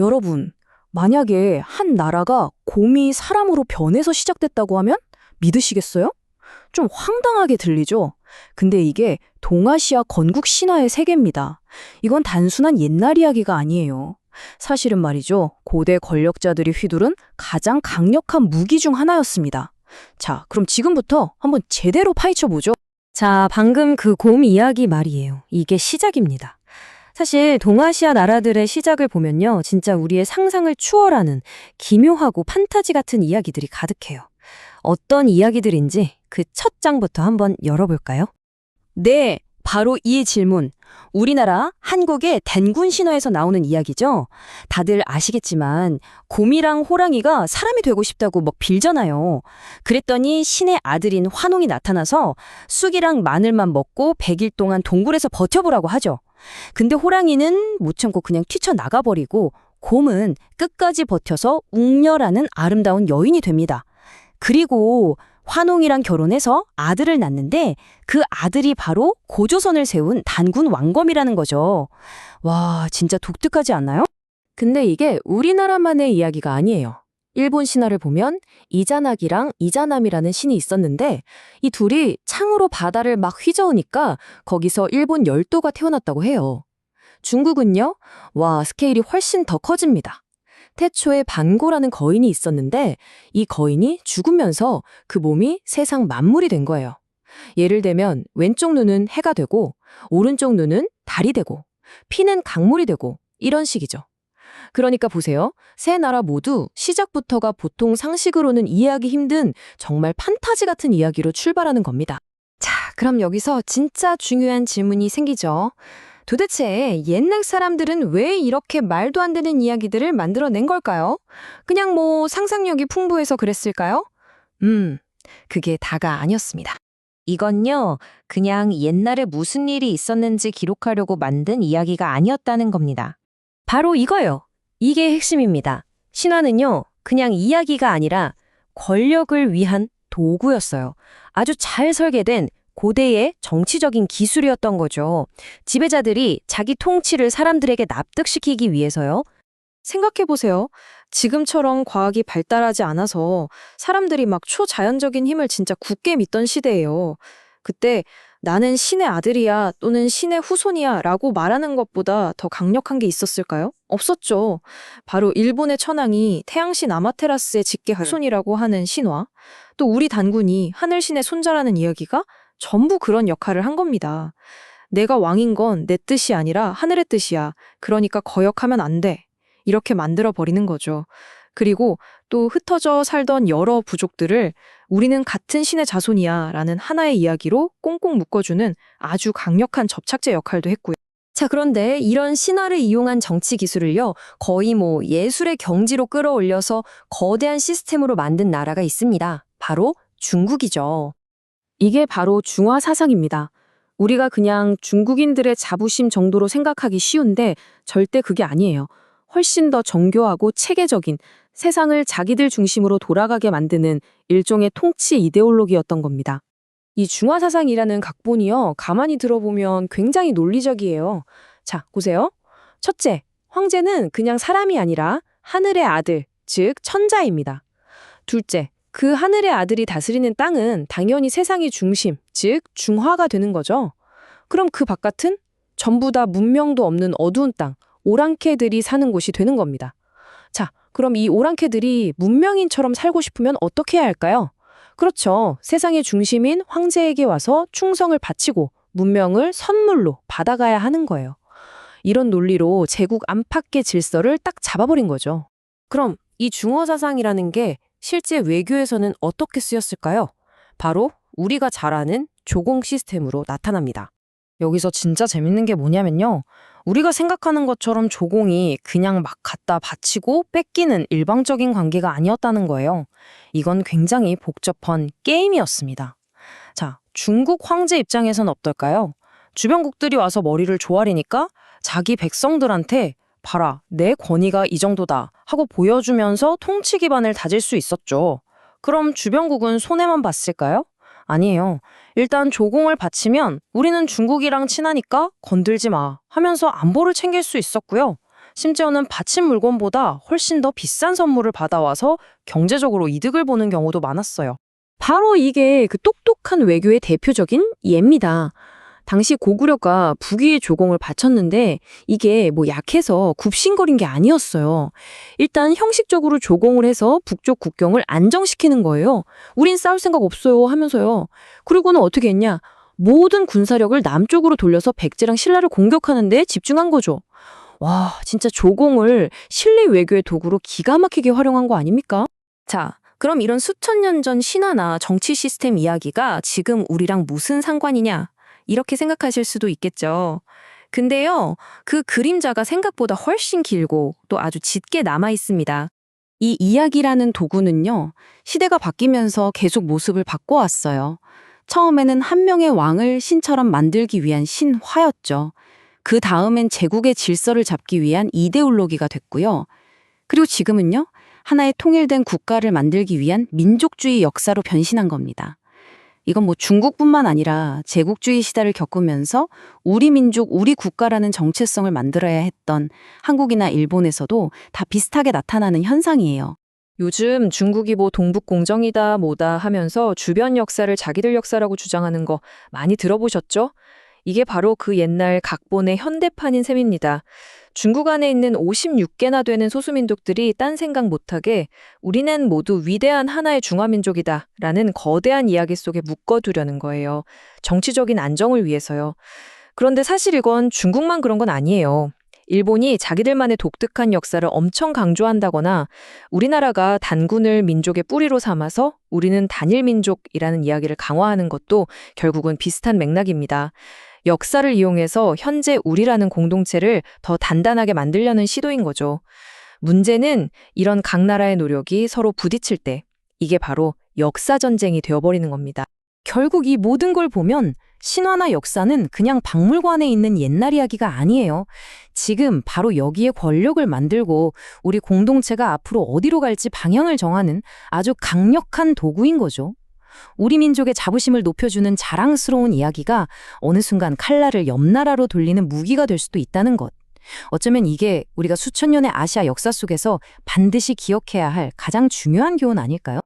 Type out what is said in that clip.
여러분, 만약에 한 나라가 곰이 사람으로 변해서 시작됐다고 하면 믿으시겠어요? 좀 황당하게 들리죠? 근데 이게 동아시아 건국 신화의 세계입니다. 이건 단순한 옛날 이야기가 아니에요. 사실은 말이죠. 고대 권력자들이 휘두른 가장 강력한 무기 중 하나였습니다. 자, 그럼 지금부터 한번 제대로 파헤쳐보죠. 자, 방금 그 곰 이야기 말이에요. 이게 시작입니다. 사실 동아시아 나라들의 시작을 보면요. 진짜 우리의 상상을 추월하는 기묘하고 판타지 같은 이야기들이 가득해요. 어떤 이야기들인지 그 첫 장부터 한번 열어볼까요? 네, 바로 이 질문. 우리나라 한국의 단군 신화에서 나오는 이야기죠. 다들 아시겠지만 곰이랑 호랑이가 사람이 되고 싶다고 막 빌잖아요. 그랬더니 신의 아들인 환웅이 나타나서 쑥이랑 마늘만 먹고 100일 동안 동굴에서 버텨보라고 하죠. 근데 호랑이는 못 참고 그냥 뛰쳐나가버리고 곰은 끝까지 버텨서 웅녀라는 아름다운 여인이 됩니다. 그리고 환웅이랑 결혼해서 아들을 낳는데 그 아들이 바로 고조선을 세운 단군 왕검이라는 거죠. 와, 진짜 독특하지 않나요? 근데 이게 우리나라만의 이야기가 아니에요. 일본 신화를 보면 이자나기랑 이자남이라는 신이 있었는데 이 둘이 창으로 바다를 막 휘저으니까 거기서 일본 열도가 태어났다고 해요. 중국은요? 와, 스케일이 훨씬 더 커집니다. 태초에 반고라는 거인이 있었는데 이 거인이 죽으면서 그 몸이 세상 만물이 된 거예요. 예를 들면 왼쪽 눈은 해가 되고 오른쪽 눈은 달이 되고 피는 강물이 되고 이런 식이죠. 그러니까 보세요. 세 나라 모두 시작부터가 보통 상식으로는 이해하기 힘든 정말 판타지 같은 이야기로 출발하는 겁니다. 자, 그럼 여기서 진짜 중요한 질문이 생기죠. 도대체 옛날 사람들은 왜 이렇게 말도 안 되는 이야기들을 만들어낸 걸까요? 그냥 뭐 상상력이 풍부해서 그랬을까요? 그게 다가 아니었습니다. 이건요, 그냥 옛날에 무슨 일이 있었는지 기록하려고 만든 이야기가 아니었다는 겁니다. 바로 이거요. 이게 핵심입니다. 신화는요, 그냥 이야기가 아니라 권력을 위한 도구였어요. 아주 잘 설계된 고대의 정치적인 기술이었던 거죠. 지배자들이 자기 통치를 사람들에게 납득시키기 위해서요. 생각해보세요. 지금처럼 과학이 발달하지 않아서 사람들이 막 초자연적인 힘을 진짜 굳게 믿던 시대예요. 그때 나는 신의 아들이야 또는 신의 후손이야 라고 말하는 것보다 더 강력한 게 있었을까요? 없었죠. 바로 일본의 천황이 태양신 아마테라스의 직계 후손이라고 하는 신화, 또 우리 단군이 하늘신의 손자라는 이야기가 전부 그런 역할을 한 겁니다. 내가 왕인 건 내 뜻이 아니라 하늘의 뜻이야. 그러니까 거역하면 안 돼. 이렇게 만들어버리는 거죠. 그리고 또 흩어져 살던 여러 부족들을 우리는 같은 신의 자손이야 라는 하나의 이야기로 꽁꽁 묶어주는 아주 강력한 접착제 역할도 했고요. 자, 그런데 이런 신화를 이용한 정치 기술을요, 거의 뭐 예술의 경지로 끌어올려서 거대한 시스템으로 만든 나라가 있습니다. 바로 중국이죠. 이게 바로 중화 사상입니다. 우리가 그냥 중국인들의 자부심 정도로 생각하기 쉬운데 절대 그게 아니에요. 훨씬 더 정교하고 체계적인 세상을 자기들 중심으로 돌아가게 만드는 일종의 통치 이데올로기였던 겁니다. 이 중화사상이라는 각본이요, 가만히 들어보면 굉장히 논리적이에요. 자, 보세요. 첫째, 황제는 그냥 사람이 아니라 하늘의 아들, 즉 천자입니다. 둘째, 그 하늘의 아들이 다스리는 땅은 당연히 세상의 중심, 즉 중화가 되는 거죠. 그럼 그 바깥은 전부 다 문명도 없는 어두운 땅, 오랑캐들이 사는 곳이 되는 겁니다. 자, 그럼 이 오랑캐들이 문명인처럼 살고 싶으면 어떻게 해야 할까요? 그렇죠. 세상의 중심인 황제에게 와서 충성을 바치고 문명을 선물로 받아가야 하는 거예요. 이런 논리로 제국 안팎의 질서를 딱 잡아버린 거죠. 그럼 이 중화사상이라는 게 실제 외교에서는 어떻게 쓰였을까요? 바로 우리가 잘 아는 조공 시스템으로 나타납니다. 여기서 진짜 재밌는 게 뭐냐면요. 우리가 생각하는 것처럼 조공이 그냥 막 갖다 바치고 뺏기는 일방적인 관계가 아니었다는 거예요. 이건 굉장히 복잡한 게임이었습니다. 자, 중국 황제 입장에선 어떨까요? 주변국들이 와서 머리를 조아리니까 자기 백성들한테 봐라, 내 권위가 이 정도다 하고 보여주면서 통치 기반을 다질 수 있었죠. 그럼 주변국은 손해만 봤을까요? 아니에요. 일단 조공을 바치면 우리는 중국이랑 친하니까 건들지 마 하면서 안보를 챙길 수 있었고요. 심지어는 바친 물건보다 훨씬 더 비싼 선물을 받아와서 경제적으로 이득을 보는 경우도 많았어요. 바로 이게 그 똑똑한 외교의 대표적인 예입니다. 당시 고구려가 북위의 조공을 바쳤는데 이게 뭐 약해서 굽신거린 게 아니었어요. 일단 형식적으로 조공을 해서 북쪽 국경을 안정시키는 거예요. 우린 싸울 생각 없어요 하면서요. 그리고는 어떻게 했냐? 모든 군사력을 남쪽으로 돌려서 백제랑 신라를 공격하는 데 집중한 거죠. 와, 진짜 조공을 실리 외교의 도구로 기가 막히게 활용한 거 아닙니까? 자, 그럼 이런 수천 년 전 신화나 정치 시스템 이야기가 지금 우리랑 무슨 상관이냐? 이렇게 생각하실 수도 있겠죠. 근데요, 그 그림자가 생각보다 훨씬 길고 또 아주 짙게 남아 있습니다. 이 이야기라는 도구는요, 시대가 바뀌면서 계속 모습을 바꿔왔어요. 처음에는 한 명의 왕을 신처럼 만들기 위한 신화였죠. 그 다음엔 제국의 질서를 잡기 위한 이데올로기가 됐고요. 그리고 지금은요, 하나의 통일된 국가를 만들기 위한 민족주의 역사로 변신한 겁니다. 이건 뭐 중국뿐만 아니라 제국주의 시대를 겪으면서 우리 민족, 우리 국가라는 정체성을 만들어야 했던 한국이나 일본에서도 다 비슷하게 나타나는 현상이에요. 요즘 중국이 뭐 동북공정이다 뭐다 하면서 주변 역사를 자기들 역사라고 주장하는 거 많이 들어보셨죠? 이게 바로 그 옛날 각본의 현대판인 셈입니다. 중국 안에 있는 56개나 되는 소수민족들이 딴 생각 못하게 우리는 모두 위대한 하나의 중화민족이다 라는 거대한 이야기 속에 묶어두려는 거예요. 정치적인 안정을 위해서요. 그런데 사실 이건 중국만 그런 건 아니에요. 일본이 자기들만의 독특한 역사를 엄청 강조한다거나 우리나라가 단군을 민족의 뿌리로 삼아서 우리는 단일 민족이라는 이야기를 강화하는 것도 결국은 비슷한 맥락입니다. 역사를 이용해서 현재 우리라는 공동체를 더 단단하게 만들려는 시도인 거죠. 문제는 이런 각 나라의 노력이 서로 부딪힐 때 이게 바로 역사전쟁이 되어버리는 겁니다. 결국 이 모든 걸 보면 신화나 역사는 그냥 박물관에 있는 옛날 이야기가 아니에요. 지금 바로 여기에 권력을 만들고 우리 공동체가 앞으로 어디로 갈지 방향을 정하는 아주 강력한 도구인 거죠. 우리 민족의 자부심을 높여주는 자랑스러운 이야기가 어느 순간 칼날을 옆나라로 돌리는 무기가 될 수도 있다는 것. 어쩌면 이게 우리가 수천 년의 아시아 역사 속에서 반드시 기억해야 할 가장 중요한 교훈 아닐까요?